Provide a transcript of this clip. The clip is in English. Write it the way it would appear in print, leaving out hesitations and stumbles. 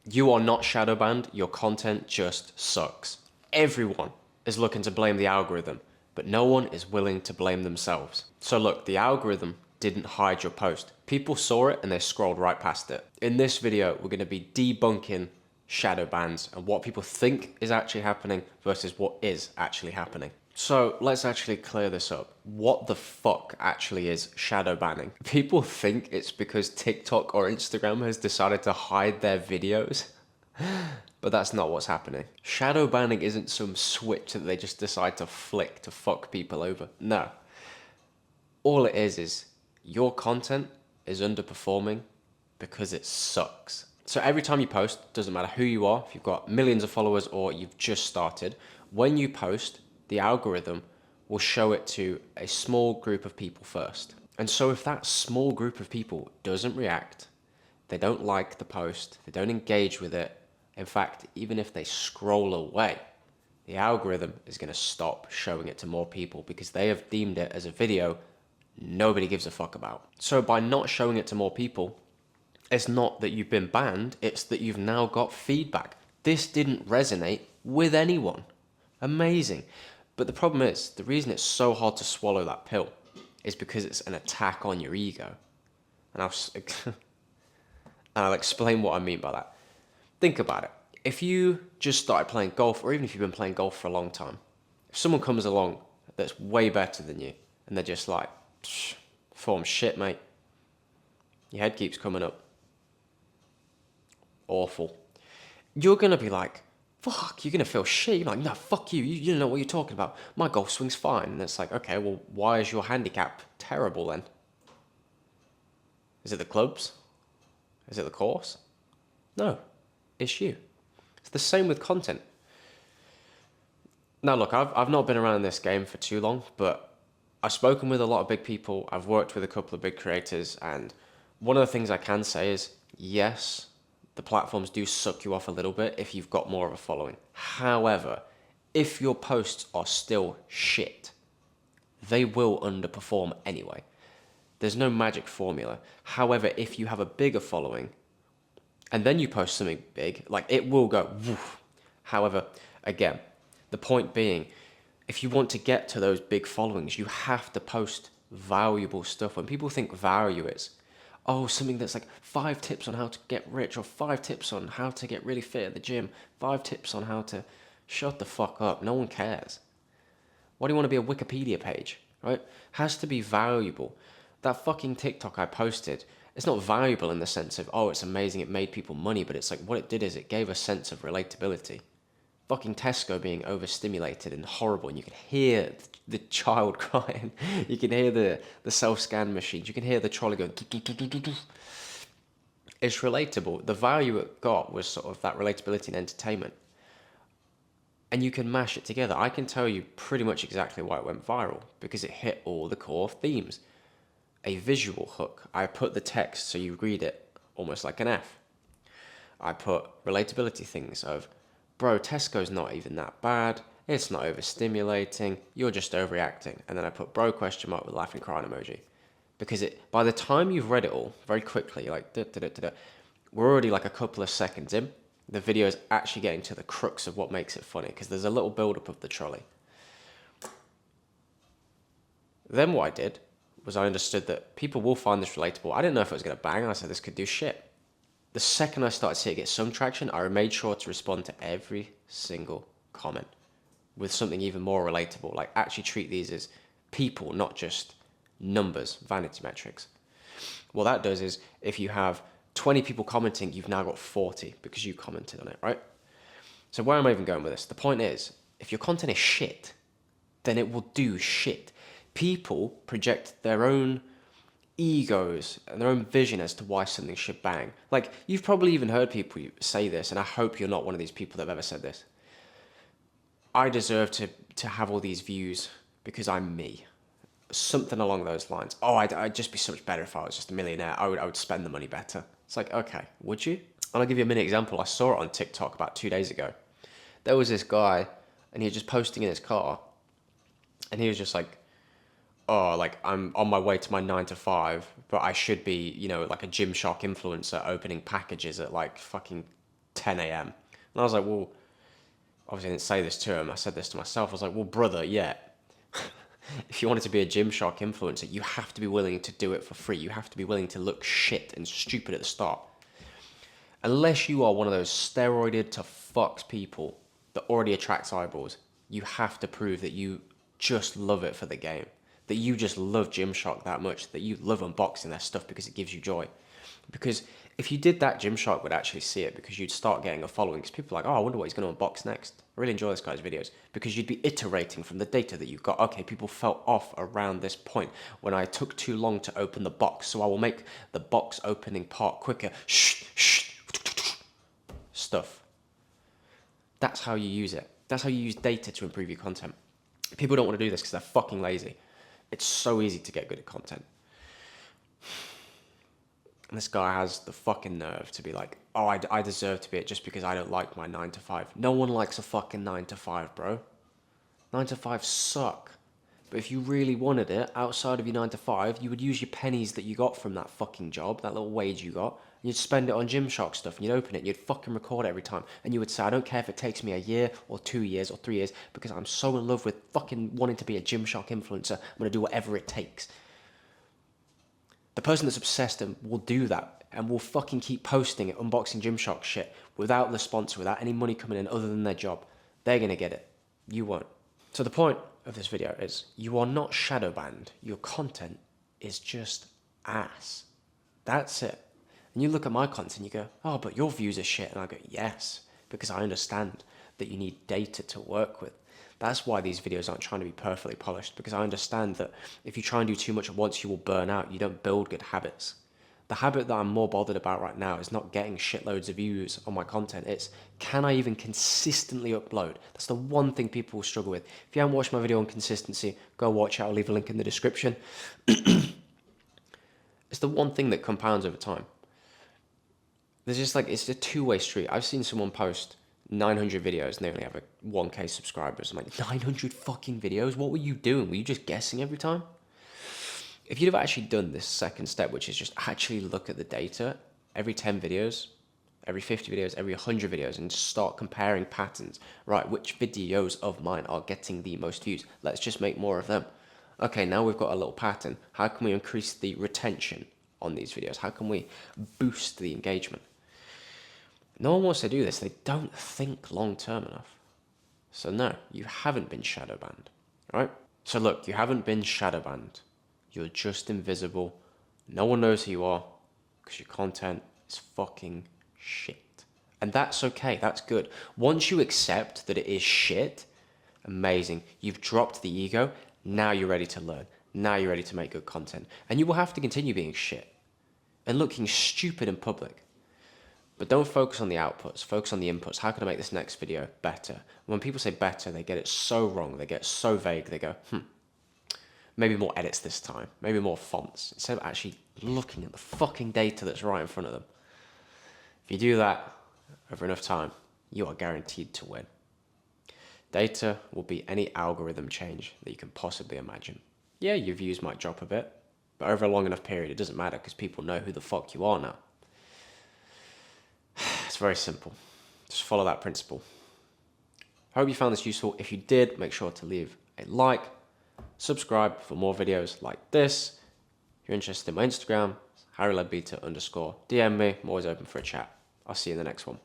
You are not shadow banned, your content just sucks. Everyone is looking to blame the algorithm, but no one is willing to blame themselves. So look, the algorithm didn't hide your post. People saw it and they scrolled right past it. In this video, we're gonna be debunking shadow bans and what people think is actually happening versus what is actually happening. So let's actually clear this up. What the fuck actually is shadow banning? People think it's because TikTok or Instagram has decided to hide their videos, but that's not what's happening. Shadow banning isn't some switch that they just decide to flick to fuck people over. No. All it is your content is underperforming because it sucks. So every time you post, doesn't matter who you are, if you've got millions of followers or you've just started, when you post, the algorithm will show it to a small group of people first. And so if that small group of people doesn't react, they don't like the post, they don't engage with it, in fact, even if they scroll away, the algorithm is going to stop showing it to more people because they have deemed it as a video nobody gives a fuck about. So by not showing it to more people, it's not that you've been banned, it's that you've now got feedback. This didn't resonate with anyone. Amazing. But the problem is, the reason it's so hard to swallow that pill is because it's an attack on your ego. And I'll explain what I mean by that. Think about it. If you just started playing golf, or even if you've been playing golf for a long time, if someone comes along that's way better than you, and they're just like, form shit, mate. Your head keeps coming up. Awful. You're going to be like, fuck, you're going to feel shit. You're like, no, fuck you. You don't know what you're talking about. My golf swing's fine. And it's like, okay, well, why is your handicap terrible then? Is it the clubs? Is it the course? No, it's you. It's the same with content. Now, look, I've not been around this game for too long, but I've spoken with a lot of big people. I've worked with a couple of big creators. And one of the things I can say is, yes, the platforms do suck you off a little bit if you've got more of a following. However, if your posts are still shit, they will underperform anyway. There's no magic formula. However, if you have a bigger following and then you post something big, like it will go woof. However, again, the point being, if you want to get to those big followings, you have to post valuable stuff. When people think value is, oh, something that's like 5 tips on how to get rich, or 5 tips on how to get really fit at the gym, 5 tips on how to shut the fuck up. No one cares. Why do you want to be a Wikipedia page, right? Has to be valuable. That fucking TikTok I posted, it's not valuable in the sense of, oh, it's amazing, it made people money, but it's like what it did is it gave a sense of relatability. Fucking Tesco being overstimulated and horrible, and you could hear the child crying. You can hear the self-scan machines. You can hear the trolley going. It's relatable. The value it got was sort of that relatability and entertainment. And you can mash it together. I can tell you pretty much exactly why it went viral, because it hit all the core themes. A visual hook. I put the text so you read it almost like an F. I put relatability things of, bro, Tesco's not even that bad. It's not overstimulating. You're just overreacting. And then I put bro question mark with laughing crying emoji. Because by the time you've read it all very quickly, like we're already like a couple of seconds in. The video is actually getting to the crux of what makes it funny, because there's a little build-up of the trolley. Then what I did was I understood that people will find this relatable. I didn't know if it was going to bang, and I said this could do shit. The second I started seeing it get some traction, I made sure to respond to every single comment with something even more relatable. Like, actually treat these as people, not just numbers, vanity metrics. What that does is, if you have 20 people commenting, you've now got 40 because you commented on it, right? So where am I even going with this? The point is, if your content is shit, then it will do shit. People project their own egos and their own vision as to why something should bang. Like, you've probably even heard people say this, and I hope you're not one of these people that have ever said this. I deserve to have all these views because I'm me. Something along those lines. Oh, I'd just be so much better if I was just a millionaire. I would spend the money better. It's like, okay, would you? And I'll give you a mini example. I saw it on TikTok about 2 days ago. There was this guy, and he was just posting in his car, and he was just like, oh, like, I'm on my way to my 9 to 5, but I should be, like a Gymshark influencer opening packages at like fucking 10 a.m. And I was like, well, obviously I didn't say this to him. I said this to myself. I was like, well, brother, yeah. If you wanted to be a Gymshark influencer, you have to be willing to do it for free. You have to be willing to look shit and stupid at the start. Unless you are one of those steroided to fucks people that already attracts eyeballs, you have to prove that you just love it for the game. That you just love Gymshark that much, that you love unboxing their stuff because it gives you joy. Because if you did that, Gymshark would actually see it, because you'd start getting a following. Because people are like, oh, I wonder what he's going to unbox next. I really enjoy this guy's videos. Because you'd be iterating from the data that you've got. Okay, people fell off around this point when I took too long to open the box, so I will make the box opening part quicker. Stuff. That's how you use it. That's how you use data to improve your content. People don't want to do this because they're fucking lazy. It's so easy to get good at content. And this guy has the fucking nerve to be like, oh, I deserve to be it just because I don't like my 9 to 5. No one likes a fucking 9 to 5, bro. 9 to 5 suck. But if you really wanted it, outside of your 9 to 5, you would use your pennies that you got from that fucking job, that little wage you got, and you'd spend it on Gymshark stuff, and you'd open it, and you'd fucking record it every time. And you would say, I don't care if it takes me a year, or 2 years, or 3 years, because I'm so in love with fucking wanting to be a Gymshark influencer, I'm going to do whatever it takes. The person that's obsessed and will do that, and will fucking keep posting it, unboxing Gymshark shit, without the sponsor, without any money coming in other than their job, they're going to get it. You won't. So the point of this video is, you are not shadow banned. Your content is just ass. That's it. And you look at my content and you go, oh, but your views are shit. And I go, yes, because I understand that you need data to work with. That's why these videos aren't trying to be perfectly polished, because I understand that if you try and do too much at once, you will burn out. You don't build good habits. The habit that I'm more bothered about right now is not getting shitloads of views on my content. It's, can I even consistently upload? That's the one thing people will struggle with. If you haven't watched my video on consistency, go watch it. I'll leave a link in the description. It's the one thing that compounds over time. There's just like, it's a two-way street. I've seen someone post 900 videos and they only have 1K subscribers. I'm like, 900 fucking videos? What were you doing? Were you just guessing every time? If you'd have actually done this second step, which is just actually look at the data every 10 videos, every 50 videos, every 100 videos, and start comparing patterns. Right, which videos of mine are getting the most views? Let's just make more of them. Okay, now we've got a little pattern. How can we increase the retention on these videos? How can we boost the engagement? No one wants to do this. They don't think long term enough. So no, you haven't been shadow banned, right? So look, you haven't been shadow banned. You're just invisible. No one knows who you are because your content is fucking shit. And that's okay. That's good. Once you accept that it is shit, amazing. You've dropped the ego. Now you're ready to learn. Now you're ready to make good content. And you will have to continue being shit and looking stupid in public. But don't focus on the outputs. Focus on the inputs. How can I make this next video better? When people say better, they get it so wrong. They get so vague. They go, maybe more edits this time, maybe more fonts, instead of actually looking at the fucking data that's right in front of them. If you do that over enough time, you are guaranteed to win. Data will beat any algorithm change that you can possibly imagine. Yeah, your views might drop a bit, but over a long enough period, it doesn't matter because people know who the fuck you are now. It's very simple. Just follow that principle. I hope you found this useful. If you did, make sure to leave a like. Subscribe for more videos like this. If you're interested in my Instagram, relatability_. DM me. I'm always open for a chat. I'll see you in the next one.